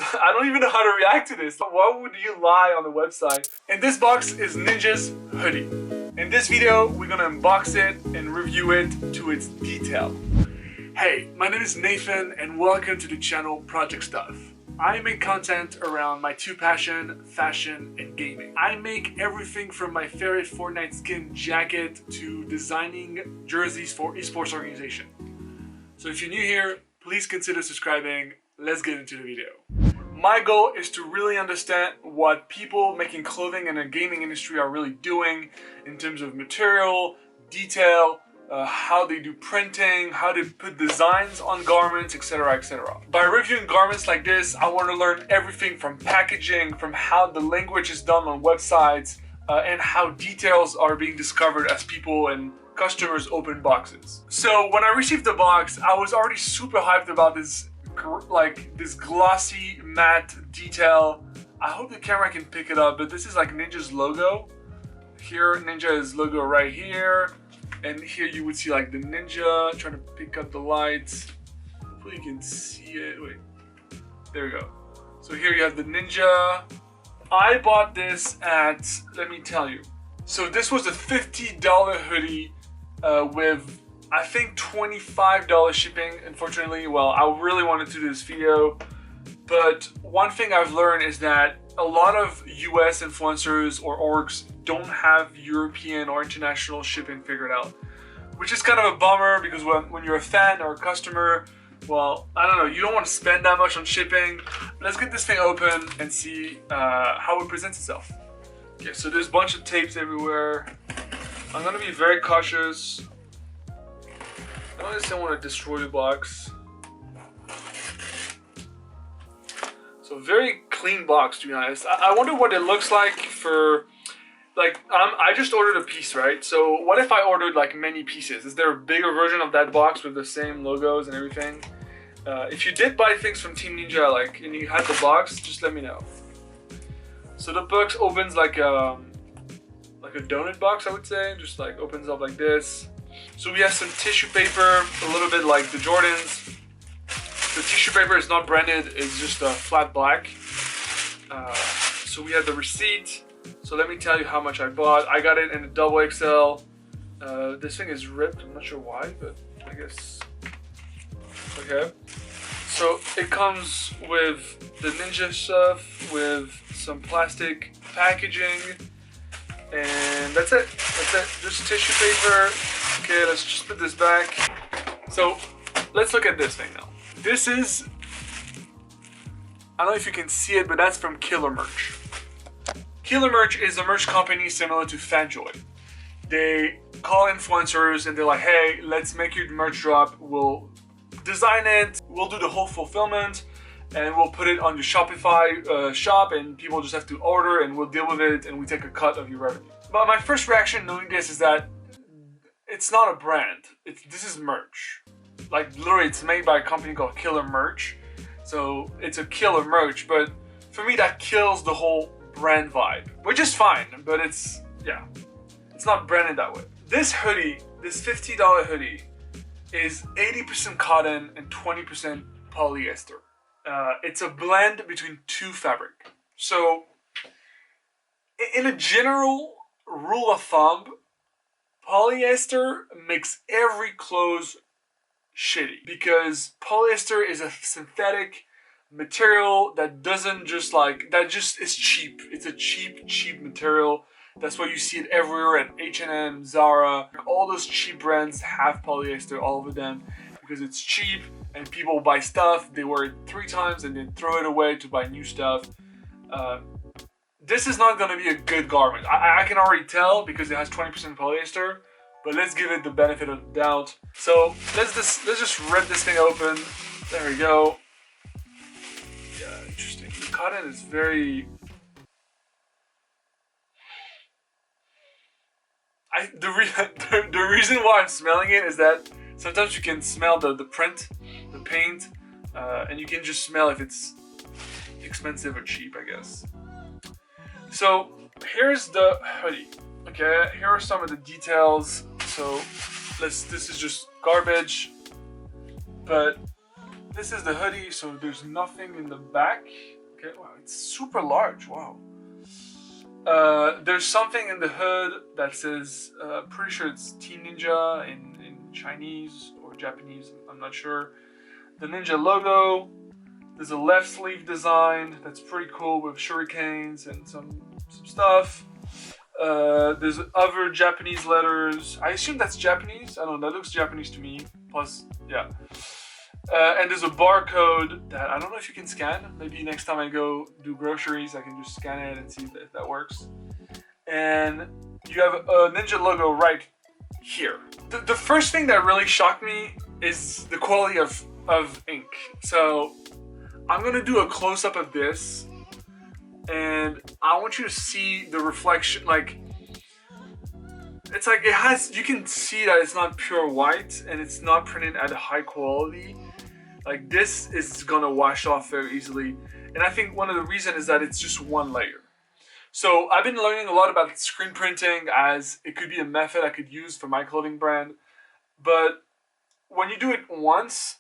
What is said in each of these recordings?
I don't even know how to react to this. Why would you lie on the website? And this box is Ninja's hoodie. In this video, we're gonna unbox it and review it to its detail. Hey, my name is Nathan and welcome to the channel Project Stuff. I make content around my two passion, fashion and gaming. I make everything from my favorite Fortnite skin jacket to designing jerseys for esports organization. So if you're new here, please consider subscribing. Let's get into the video. My goal is to really understand what people making clothing in the gaming industry are really doing in terms of material, detail, how they do printing, how they put designs on garments, etc, etc. By reviewing garments like this, I want to learn everything from packaging, from how the language is done on websites, and how details are being discovered as people and customers open boxes. So when I received the box, I was already super hyped about this glossy matte detail. I hope the camera can pick it up, but this is like Ninja's logo. Here, Ninja's logo right here. And here you would see like the Ninja, trying to pick up the lights. Hopefully you can see it. Wait, there we go. So here you have the Ninja. I bought this at, let me tell you. So this was a $50 hoodie with, I think, $25 shipping. Unfortunately, well, I really wanted to do this video. But one thing I've learned is that a lot of US influencers or orgs don't have European or international shipping figured out, which is kind of a bummer because when you're a fan or a customer, well, I don't know, you don't want to spend that much on shipping. Let's get this thing open and see how it presents itself. Okay, so there's a bunch of tapes everywhere. I'm gonna be very cautious. I just don't want to destroy the box. So very clean box, to be honest. I wonder what it looks like for, like, I just ordered a piece, right? So what if I ordered like many pieces? Is there a bigger version of that box with the same logos and everything? If you did buy things from Team Ninja, like, and you had the box, just let me know. So the box opens like a donut box, I would say. Just like opens up like this. So we have some tissue paper, a little bit like the Jordans. The tissue paper is not branded, it's just flat black. So we have the receipt. So let me tell you how much I bought. I got it in a double XL. This thing is ripped, I'm not sure why, but I guess. Okay. So it comes with the Ninja stuff, with some plastic packaging, and that's it. That's it. Just tissue paper. Okay, let's just put this back. So let's look at this thing now. This is, I don't know if you can see it, but that's from Killer Merch. Killer Merch is a merch company similar to Fanjoy. They call influencers and they're like, hey, let's make your merch drop. We'll design it, we'll do the whole fulfillment, and we'll put it on your Shopify shop, and people just have to order and we'll deal with it and we take a cut of your revenue. But my first reaction knowing this is that it's not a brand. This is merch. Like literally it's made by a company called Killer Merch. So it's a killer merch, but for me that kills the whole brand vibe, which is fine, but it's not branded that way. This hoodie, this $50 hoodie is 80% cotton and 20% polyester. It's a blend between two fabric. So in a general rule of thumb, polyester makes every clothes shitty because polyester is a synthetic material that doesn't just like, that just is cheap. It's a cheap material. That's why you see it everywhere at H&M, Zara. All those cheap brands have polyester all over them because it's cheap and people buy stuff, they wear it 3 times and then throw it away to buy new stuff. This is not going to be a good garment. I can already tell because it has 20% polyester, but let's give it the benefit of the doubt. So let's just rip this thing open. There we go. Yeah, interesting. The cotton is very... The reason why I'm smelling it is that sometimes you can smell the print, the paint, and you can just smell if it's expensive or cheap, I guess. So here's the hoodie. Okay, here are some of the details. So this is just garbage, but this is the hoodie, so there's nothing in the back. Okay, wow, it's super large, wow. There's something in the hood that says, pretty sure it's Team Ninja in Chinese or Japanese, I'm not sure. The Ninja logo. There's a left sleeve design that's pretty cool with shurikens and some stuff. There's other Japanese letters. I assume that's Japanese. I don't know, that looks Japanese to me. Plus, yeah. And there's a barcode that I don't know if you can scan. Maybe next time I go do groceries, I can just scan it and see if that works. And you have a Ninja logo right here. The first thing that really shocked me is the quality of ink. So I'm gonna do a close-up of this, and I want you to see the reflection. Like, it's like it has, you can see that it's not pure white and it's not printed at a high quality. Like, this is gonna wash off very easily, and I think one of the reasons is that it's just one layer. So I've been learning a lot about screen printing, as it could be a method I could use for my clothing brand. But when you do it once,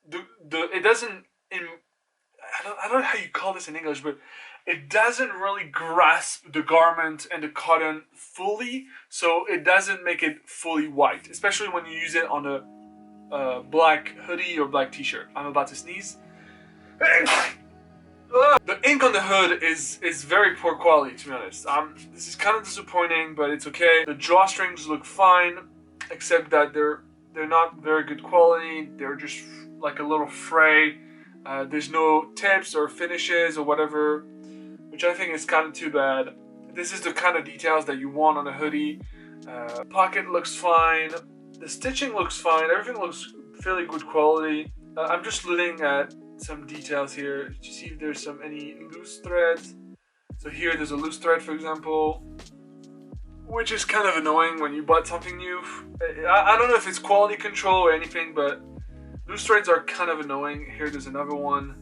it doesn't, I don't know how you call this in English, but it doesn't really grasp the garment and the cotton fully, so it doesn't make it fully white, especially when you use it on a black hoodie or black t-shirt. I'm about to sneeze. The ink on the hood is very poor quality, to be honest. This is kind of disappointing, but it's okay. The drawstrings look fine, except that they're not very good quality. They're just like a little fray. There's no tips or finishes or whatever, which I think is kind of too bad. This is the kind of details that you want on a hoodie. Pocket looks fine. The stitching looks fine. Everything looks fairly good quality. I'm just looking at some details here to see if there's any loose threads. So here there's a loose thread, for example, which is kind of annoying when you bought something new. I don't know if it's quality control or anything, but loose threads are kind of annoying. Here there's another one.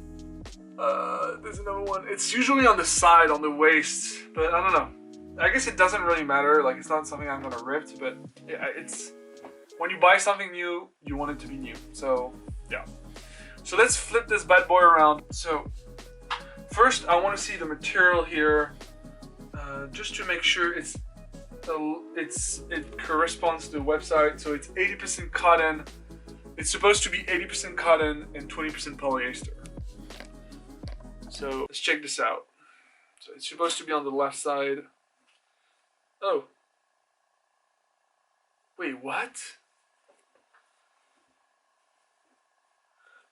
There's another one. It's usually on the side, on the waist, but I don't know. I guess it doesn't really matter. Like, it's not something I'm gonna rip, but yeah, it's when you buy something new, you want it to be new. So yeah. So let's flip this bad boy around. So first, I want to see the material here, just to make sure it corresponds to the website. So it's 80% cotton. It's supposed to be 80% cotton and 20% polyester. So let's check this out. So it's supposed to be on the left side. Oh. Wait, what?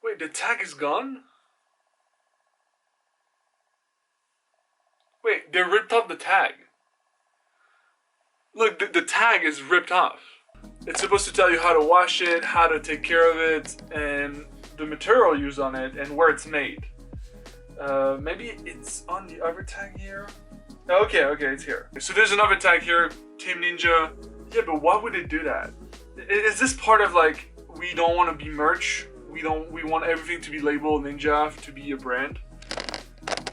Wait, the tag is gone? Wait, they ripped off the tag. Look, the tag is ripped off. It's supposed to tell you how to wash it, how to take care of it, and the material used on it, and where it's made. Maybe it's on the other tag here? Okay, it's here. So there's another tag here, Team Ninja. Yeah, but why would it do that? Is this part of, like, we don't want to be merch? We want everything to be labeled Ninja to be a brand?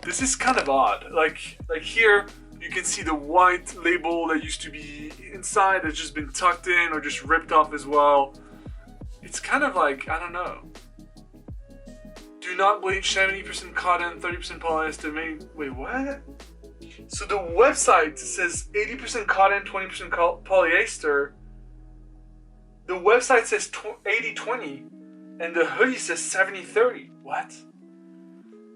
This is kind of odd. Like here, you can see the white label that used to be inside that's just been tucked in or just ripped off as well. It's kind of like, I don't know. Do not bleach, 70% cotton, 30% polyester. Wait, what? So the website says 80% cotton, 20% polyester. The website says 80-20, and the hoodie says 70-30. What?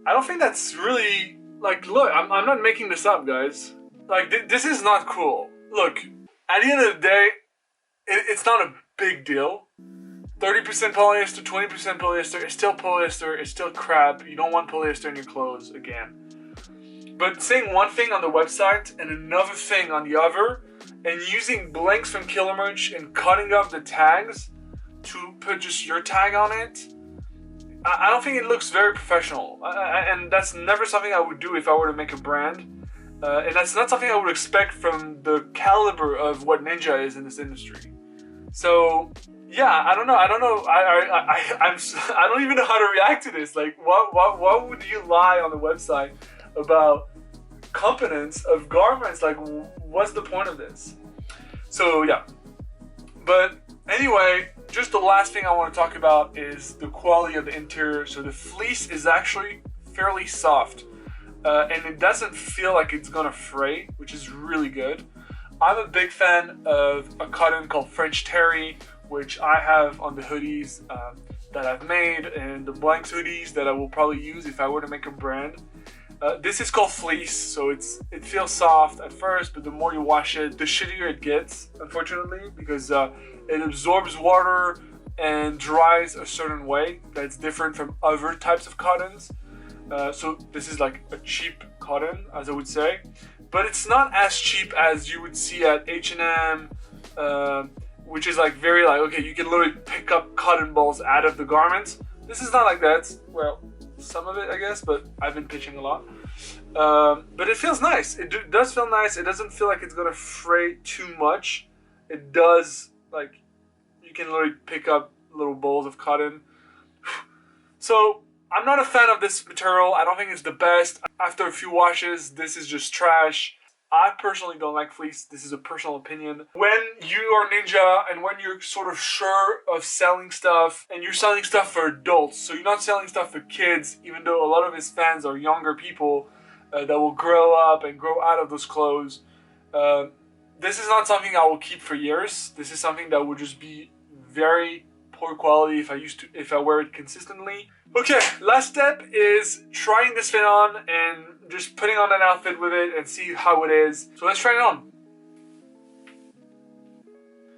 I don't think that's really, like, look, I'm not making this up, guys. Like, this is not cool. Look, at the end of the day, it's not a big deal. 30% polyester, 20% polyester, it's still crap. You don't want polyester in your clothes, again. But saying one thing on the website and another thing on the other, and using blanks from Killer Merch and cutting up the tags to put just your tag on it, I don't think it looks very professional. And that's never something I would do if I were to make a brand. And that's not something I would expect from the caliber of what Ninja is in this industry. So yeah, I don't know. I don't even know how to react to this. Like, what would you lie on the website about components of garments? Like, what's the point of this? So yeah, but Anyway, just the last thing I want to talk about is the quality of the interior. So the fleece is actually fairly soft, and it doesn't feel like it's gonna fray, which is really good. I'm a big fan of a cotton called French Terry, which I have on the hoodies that I've made, and the blanks hoodies that I will probably use if I were to make a brand. This is called fleece, so it feels soft at first, but the more you wash it, the shittier it gets, unfortunately, because it absorbs water and dries a certain way that's different from other types of cottons. So this is like a cheap cotton, as I would say, but it's not as cheap as you would see at H&M, which is like very like, okay, you can literally pick up cotton balls out of the garments. This is not like that. Well, some of it, I guess, but I've been pitching a lot. But it feels nice. It does feel nice. It doesn't feel like it's gonna fray too much. It does, like, you can literally pick up little balls of cotton. So I'm not a fan of this material. I don't think it's the best. After a few washes, this is just trash. I personally don't like fleece. This is a personal opinion. When you are Ninja and when you're sort of sure of selling stuff, and you're selling stuff for adults, so you're not selling stuff for kids, even though a lot of his fans are younger people that will grow up and grow out of those clothes. This is not something I will keep for years. This is something that would just be very poor quality if I wear it consistently. Okay, last step is trying this fit on and just putting on an outfit with it and see how it is. So let's try it on.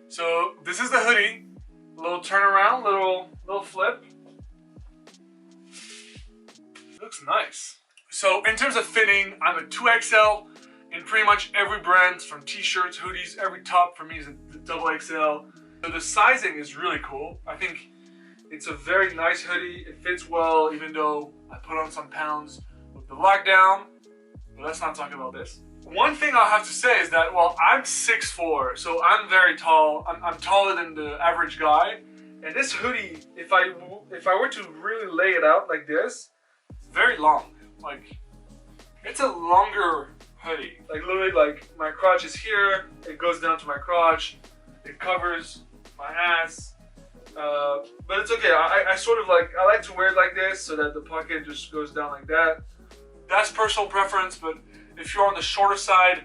So this is the hoodie. A little turnaround, little flip. Looks nice. So in terms of fitting, I'm a 2XL in pretty much every brand, from t-shirts, hoodies, every top for me is a XXL. So the sizing is really cool. I think it's a very nice hoodie. It fits well, even though I put on some pounds with the lockdown. But let's not talk about this. One thing I'll have to say is that, well, I'm 6'4", so I'm very tall. I'm taller than the average guy. And this hoodie, if I were to really lay it out like this, it's very long. Like, it's a longer hoodie. Like, literally, like, my crotch is here. It goes down to my crotch. It covers my ass. But it's okay. I sort of like, I like to wear it like this so that the pocket just goes down like that. That's personal preference, but if you're on the shorter side,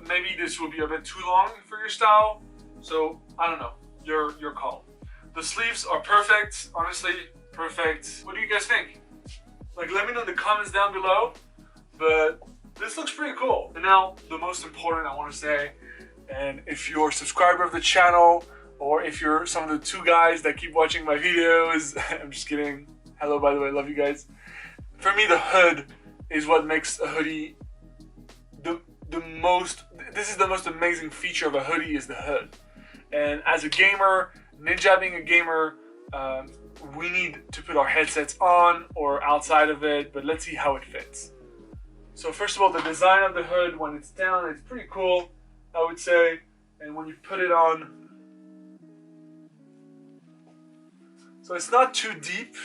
maybe this will be a bit too long for your style. So I don't know, your call. The sleeves are perfect, honestly, perfect. What do you guys think? Like, let me know in the comments down below, but this looks pretty cool. And now, the most important I want to say, and if you're a subscriber of the channel, or if you're some of the 2 guys that keep watching my videos, I'm just kidding. Hello, by the way, love you guys. For me, the hood is what makes a hoodie this is the most amazing feature of a hoodie, is the hood. And as a gamer, Ninja being a gamer, we need to put our headsets on or outside of it, but let's see how it fits. So first of all, the design of the hood, when it's down, it's pretty cool, I would say. And when you put it on, so it's not too deep.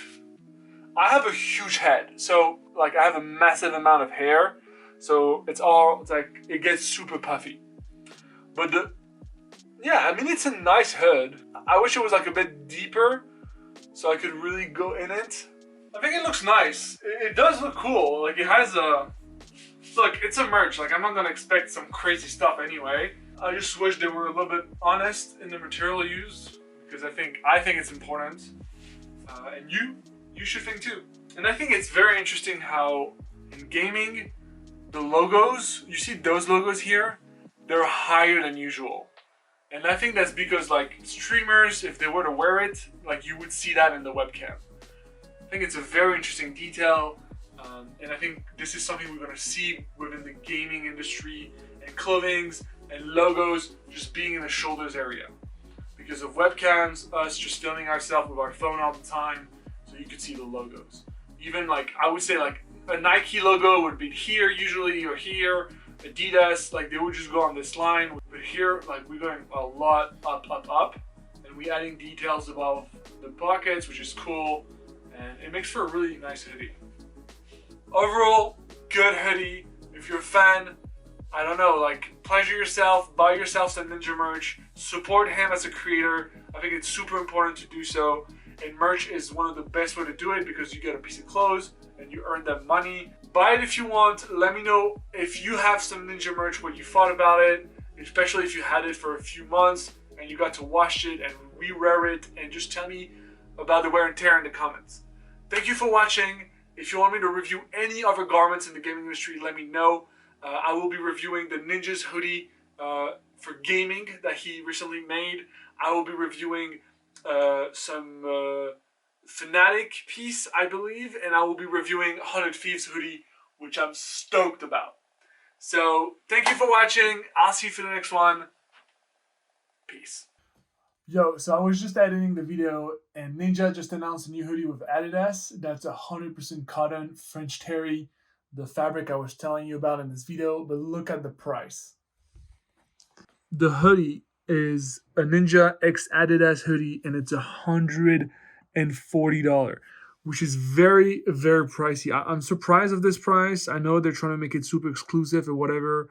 I have a huge head, so like I have a massive amount of hair, so it's like, it gets super puffy. But yeah, I mean, it's a nice hood. I wish it was like a bit deeper so I could really go in it. I think it looks nice. It does look cool. Like, it has look, it's a merch. Like, I'm not gonna expect some crazy stuff anyway. I just wish they were a little bit honest in the material used, because I think it's important. And you should think too. And I think it's very interesting how in gaming, the logos, you see those logos here, they're higher than usual. And I think that's because, like, streamers, if they were to wear it, like, you would see that in the webcam. I think it's a very interesting detail. And I think this is something we're going to see within the gaming industry, and clothings and logos just being in the shoulders area. Because of webcams, us just filming ourselves with our phone all the time, so you could see the logos. Even, like, I would say, like, a Nike logo would be here usually, or here. Adidas, like, they would just go on this line. But here, like, we're going a lot up, and we're adding details above the pockets, which is cool, and it makes for a really nice hoodie. Overall, good hoodie. If you're a fan, I don't know, like, pleasure yourself, buy yourself some Ninja merch, support him as a creator. I think it's super important to do so, and merch is one of the best way to do it because you get a piece of clothes and you earn that money. Buy it if you want. Let me know if you have some Ninja merch, what you thought about it, especially if you had it for a few months and you got to wash it and re-wear it, and just tell me about the wear and tear in the comments. Thank you for watching. If you want me to review any other garments in the gaming industry, let me know. I will be reviewing the Ninja's hoodie for gaming that he recently made. I will be reviewing some Fnatic piece, I believe, and I will be reviewing 100 Thieves hoodie, which I'm stoked about. So, thank you for watching. I'll see you for the next one. Peace. Yo, so I was just editing the video, and Ninja just announced a new hoodie with Adidas. That's 100% cotton, French terry, the fabric I was telling you about in this video, but look at the price. The hoodie is a Ninja X Adidas hoodie, and it's $140, which is very, very pricey. I'm surprised of this price. I know they're trying to make it super exclusive or whatever,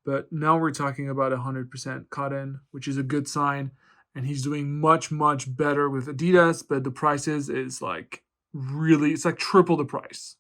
but now we're talking about 100% cotton, which is a good sign. And he's doing much, much better with Adidas, but the prices is like really, it's like triple the price.